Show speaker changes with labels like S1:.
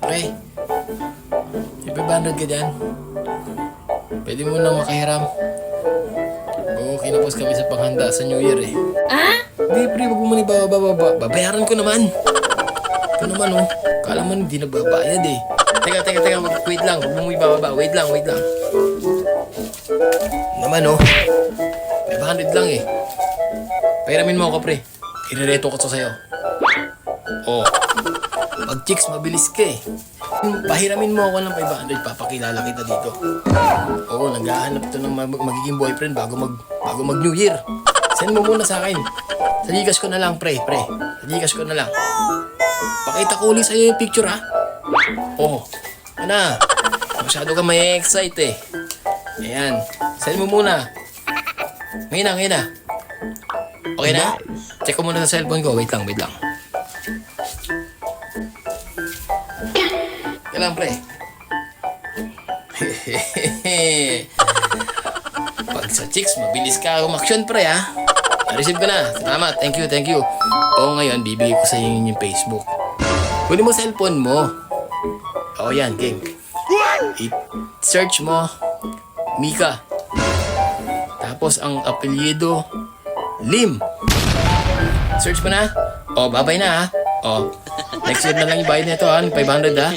S1: Pre, may 500 ka dyan. Pwede mo nang makahiram. Oo, kinapos kami sa panghanda sa New Year eh. Hindi pre, wag mo muna ibababa. Babayaran ko naman. Ito naman oh. Kala mo hindi nagbabayad eh. Teka. Wait lang. Huwag mo ibababa. Wait lang. Naman oh. 500 lang eh. Pahiramin mo ako pre. Irereto ko to sa'yo. Oh. Pag chicks, mabilis ka eh. Pahiramin mo ako ng 500, papakilala kita dito. Oo, naghahanap to ng magiging boyfriend bago mag New Year. Send mo muna sa akin. Sa Gcash ko na lang, pre. Sa Gcash ko na lang. Pakita ko ulit sa'yo yung picture, ha? Oo. Ano? Masyado ka may excite eh. Ayan. Send mo muna. Ngayon na. Okay na? Check ko muna sa cellphone ko. Wait lang. Kailan, pre? Pag sa chicks, mabilis ka umaksyon, pre, ha? Na-receive ko na. Salamat. Thank you. Oo, ngayon, bibigay ko sa inyo yung Facebook. Kunin mo cellphone mo. Oo, yan, game. I-search mo, Mika. Tapos, ang apelyido, Lim. Search mo na. O, babay na, ha? O, next year na lang yung bayad nito, ha? 500, ha?